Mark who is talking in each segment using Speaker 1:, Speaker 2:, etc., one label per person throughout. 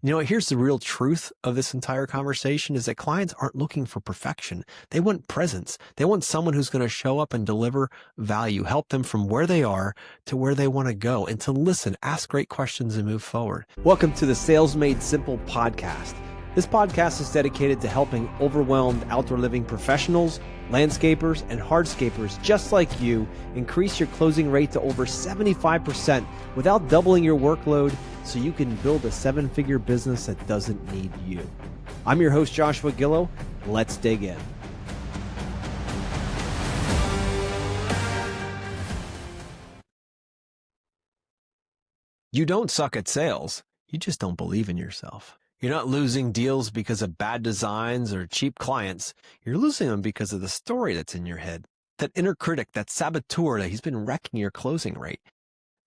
Speaker 1: Here's the real truth of this entire conversation is that clients aren't looking for perfection. They want presence. They want someone who's going to show up and deliver value, help them from where they are to where they want to go, and to listen, ask great questions, and move forward. Welcome to the Sales Made Simple podcast. This podcast is dedicated to helping overwhelmed outdoor living professionals, landscapers, and hardscapers just like you increase your closing rate to over 75% without doubling your workload so you can build a seven-figure business that doesn't need you. I'm your host, Joshua Gillow. Let's dig in. You don't suck at sales. You just don't believe in yourself. You're not losing deals because of bad designs or cheap clients. You're losing them because of the story that's in your head. That inner critic, that saboteur, that he's been wrecking your closing rate.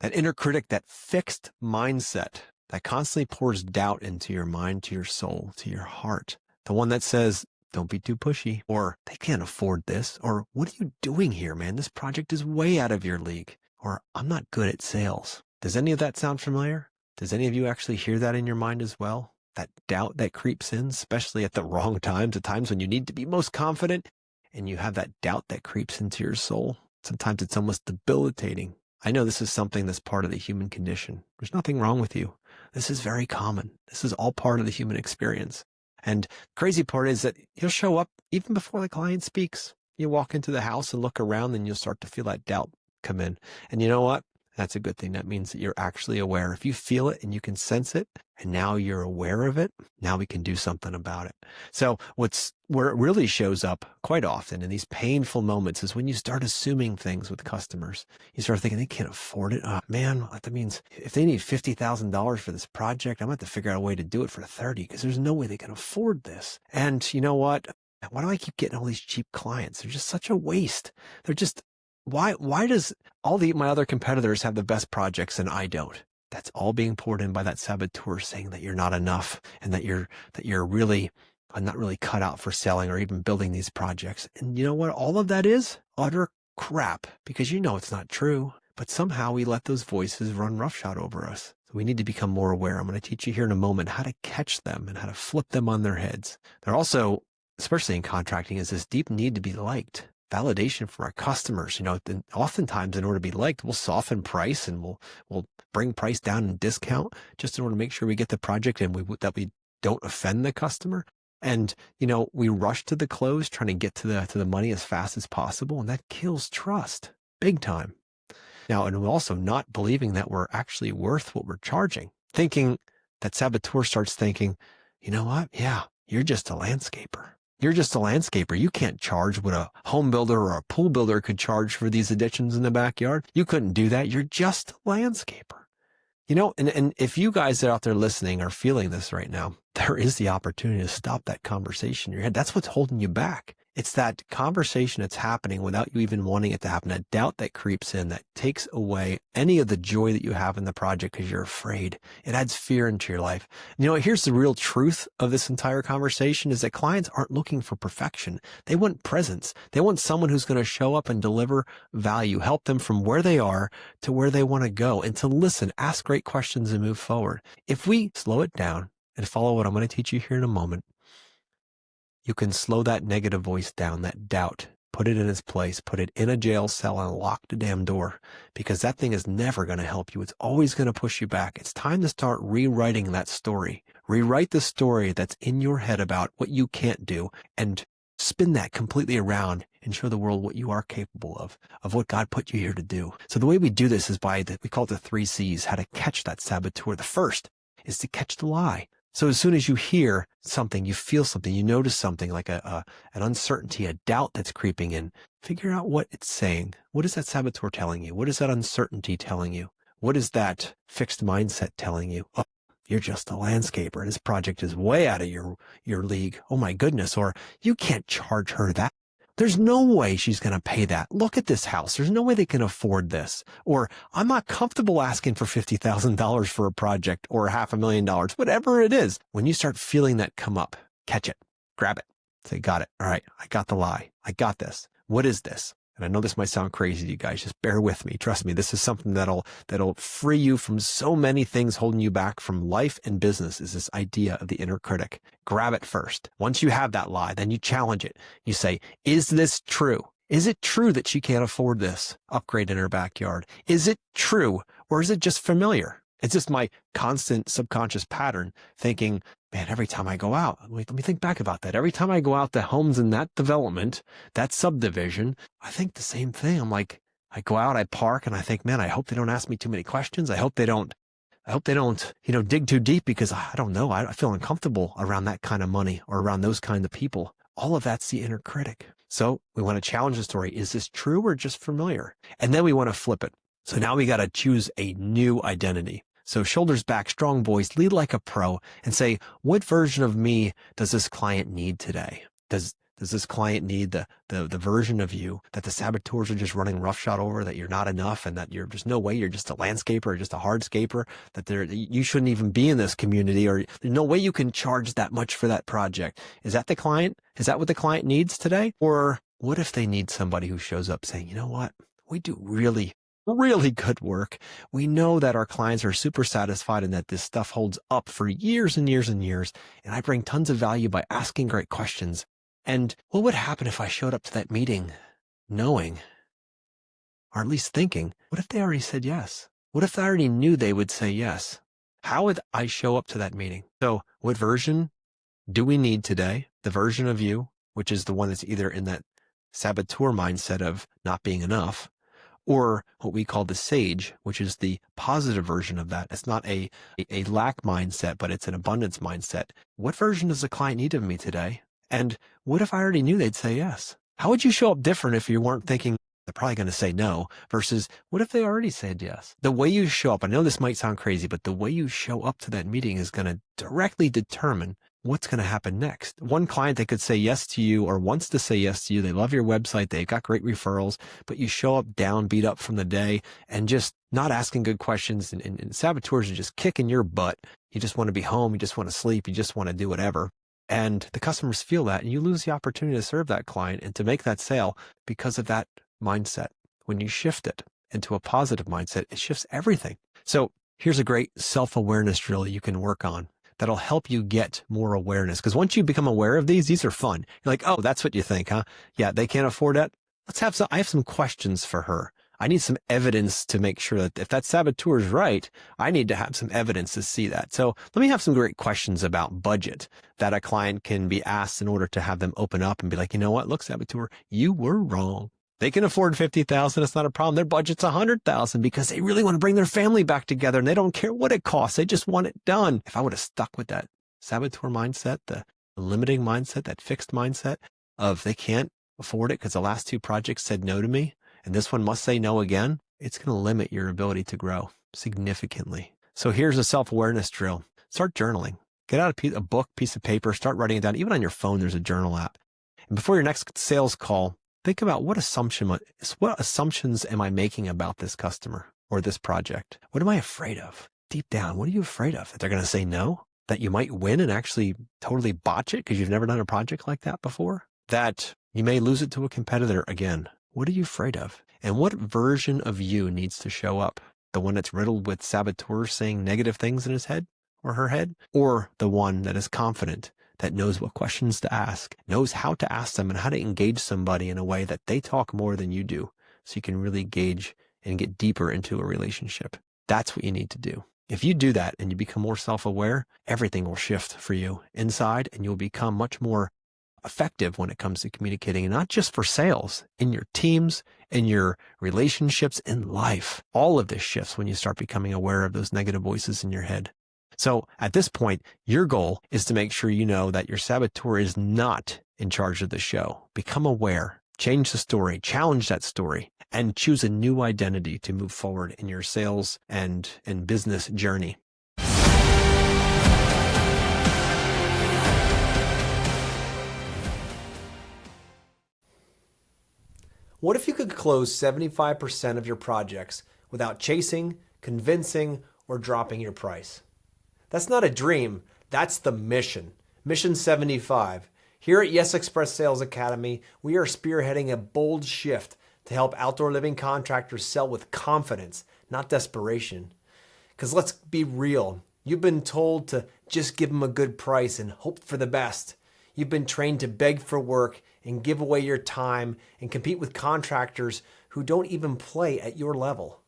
Speaker 1: That inner critic, that fixed mindset that constantly pours doubt into your mind, to your soul, to your heart. The one that says, don't be too pushy, or they can't afford this, or what are you doing here, man? This project is way out of your league, or I'm not good at sales. Does any of that sound familiar? Does any of you actually hear that in your mind as well? That doubt that creeps in, especially at the wrong times, at times when you need to be most confident, and you have that doubt that creeps into your soul. Sometimes it's almost debilitating. I know this is something that's part of the human condition. There's nothing wrong with you. This is very common. This is all part of the human experience. And the crazy part is that you'll show up even before the client speaks. You walk into the house and look around, and you'll start to feel that doubt come in. And you know what? That's a good thing. That means that you're actually aware. If you feel it and you can sense it, and now you're aware of it, now we can do something about it. So where it really shows up quite often in these painful moments is when you start assuming things with customers. You start thinking they can't afford it. Oh man, that means if they need $50,000 for this project, I'm going to have to figure out a way to do it for 30 because there's no way they can afford this. And you know what? Why do I keep getting all these cheap clients? They're just such a waste. They're just Why does my other competitors have the best projects and I don't? That's all being poured in by that saboteur saying that you're not enough and that you're really not really cut out for selling or even building these projects. And you know what? All of that is utter crap because you know it's not true. But somehow we let those voices run roughshod over us. So we need to become more aware. I'm going to teach you here in a moment how to catch them and how to flip them on their heads. They're also, especially in contracting, is this deep need to be liked. Validation from our customers. Oftentimes in order to be liked, we'll soften price and we'll bring price down and discount just in order to make sure we get the project and that we don't offend the customer. And, we rush to the close trying to get to the money as fast as possible. And that kills trust big time. Now, and we're also not believing that we're actually worth what we're charging. That saboteur starts thinking, you know what? Yeah, you're just a landscaper. You're just a landscaper. You can't charge what a home builder or a pool builder could charge for these additions in the backyard. You couldn't do that. You're just a landscaper. And if you guys out there listening are feeling this right now, there is the opportunity to stop that conversation in your head. That's what's holding you back. It's that conversation that's happening without you even wanting it to happen, that doubt that creeps in, that takes away any of the joy that you have in the project because you're afraid. It adds fear into your life. Here's the real truth of this entire conversation is that clients aren't looking for perfection. They want presence. They want someone who's going to show up and deliver value, help them from where they are to where they want to go, and to listen, ask great questions, and move forward. If we slow it down and follow what I'm going to teach you here in a moment, you can slow that negative voice down, that doubt, put it in its place, put it in a jail cell and lock the damn door because that thing is never going to help you. It's always going to push you back. It's time to start rewriting that story. Rewrite the story that's in your head about what you can't do and spin that completely around and show the world what you are capable of what God put you here to do. So the way we do this is we call it the 3 C's, how to catch that saboteur. The first is to catch the lie. So as soon as you hear something, you feel something, you notice something like an uncertainty, a doubt that's creeping in, figure out what it's saying. What is that saboteur telling you? What is that uncertainty telling you? What is that fixed mindset telling you? Oh, you're just a landscaper. This project is way out of your league. Oh my goodness. Or you can't charge her that. There's no way she's going to pay that. Look at this house. There's no way they can afford this. Or I'm not comfortable asking for $50,000 for a project or $500,000, whatever it is. When you start feeling that come up, catch it, grab it, say, got it. All right. I got the lie. I got this. What is this? And I know this might sound crazy to you guys. Just bear with me. Trust me. This is something that'll free you from so many things holding you back from life and business, is this idea of the inner critic. Grab it first. Once you have that lie, then you challenge it. You say, is this true? Is it true that she can't afford this upgrade in her backyard? Is it true, or is it just familiar? It's just my constant subconscious pattern thinking, man, every time I go out, let me think back about that. Every time I go out to homes in that development, that subdivision, I think the same thing. I'm like, I go out, I park, and I think, man, I hope they don't ask me too many questions. I hope they don't, dig too deep, because I don't know. I feel uncomfortable around that kind of money or around those kind of people. All of that's the inner critic. So we want to challenge the story. Is this true or just familiar? And then we want to flip it. So now we got to choose a new identity. So shoulders back, strong voice, lead like a pro, and say, what version of me does this client need today? Does this client need the version of you that the saboteurs are just running roughshod over, that you're not enough, and that there's no way you're just a landscaper or just a hardscaper, that you shouldn't even be in this community, or there's no way you can charge that much for that project? Is that the client? Is that what the client needs today? Or what if they need somebody who shows up saying, you know what? We do really good work. We know that our clients are super satisfied and that this stuff holds up for years and years and years. And I bring tons of value by asking great questions. And what would happen if I showed up to that meeting knowing, or at least thinking, what if they already said yes? What if I already knew they would say yes? How would I show up to that meeting? So what version do we need today? The version of you, which is the one that's either in that saboteur mindset of not being enough, or what we call the sage, which is the positive version of that. It's not a lack mindset, but it's an abundance mindset. What version does the client need of me today? And what if I already knew they'd say yes? How would you show up different if you weren't thinking they're probably going to say no, versus what if they already said yes? The way you show up, I know this might sound crazy, but the way you show up to that meeting is going to directly determine what's going to happen next. One client that could say yes to you, or wants to say yes to you, they love your website, they've got great referrals, but you show up down, beat up from the day, and just not asking good questions, and saboteurs are just kicking your butt. You just want to be home, you just want to sleep, you just want to do whatever. And the customers feel that, and you lose the opportunity to serve that client and to make that sale because of that mindset. When you shift it into a positive mindset, it shifts everything. So here's a great self-awareness drill you can work on that'll help you get more awareness. Because once you become aware of these are fun. You're like, oh, that's what you think, huh? Yeah, they can't afford that. I have some questions for her. I need some evidence to make sure that if that saboteur is right, I need to have some evidence to see that. So let me have some great questions about budget that a client can be asked in order to have them open up and be like, you know what? Look, saboteur, you were wrong. They can afford $50,000. It's not a problem. Their budget's $100,000 because they really want to bring their family back together and they don't care what it costs. They just want it done. If I would have stuck with that saboteur mindset, the limiting mindset, that fixed mindset of they can't afford it because the last two projects said no to me, and this one must say no again, it's going to limit your ability to grow significantly. So here's a self-awareness drill. Start journaling. Get out a book, piece of paper, start writing it down. Even on your phone, there's a journal app. And before your next sales call, think about what assumptions am I making about this customer or this project? What am I afraid of? Deep down, what are you afraid of? That they're going to say no? That you might win and actually totally botch it because you've never done a project like that before? That you may lose it to a competitor again? What are you afraid of? And what version of you needs to show up? The one that's riddled with saboteurs saying negative things in his head or her head? Or the one that is confident, that knows what questions to ask, knows how to ask them, and how to engage somebody in a way that they talk more than you do, so you can really gauge and get deeper into a relationship? That's what you need to do. If you do that and you become more self-aware, everything will shift for you inside, and you'll become much more effective when it comes to communicating, and not just for sales, in your teams, in your relationships, in life. All of this shifts when you start becoming aware of those negative voices in your head. So at this point, your goal is to make sure you know that your saboteur is not in charge of the show. Become aware, change the story, challenge that story, and choose a new identity to move forward in your sales and business journey. What if you could close 75% of your projects without chasing, convincing, or dropping your price? That's not a dream, that's the mission. Mission 75. Here at Yes Express Sales Academy, we are spearheading a bold shift to help outdoor living contractors sell with confidence, not desperation. Because let's be real, you've been told to just give them a good price and hope for the best. You've been trained to beg for work and give away your time and compete with contractors who don't even play at your level.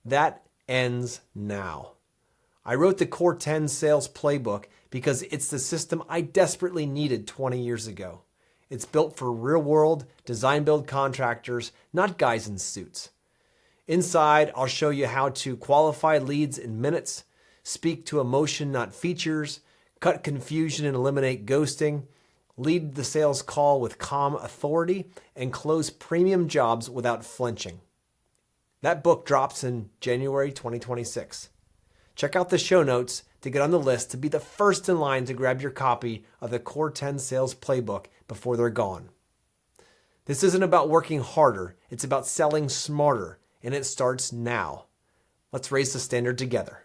Speaker 1: That ends now. I wrote the Core 10 Sales Playbook because it's the system I desperately needed 20 years ago. It's built for real-world, design-build contractors, not guys in suits. Inside, I'll show you how to qualify leads in minutes, speak to emotion, not features, cut confusion and eliminate ghosting, lead the sales call with calm authority, and close premium jobs without flinching. That book drops in January 2026. Check out the show notes to get on the list to be the first in line to grab your copy of the Core 10 Sales Playbook before they're gone. This isn't about working harder, it's about selling smarter, and it starts now. Let's raise the standard together.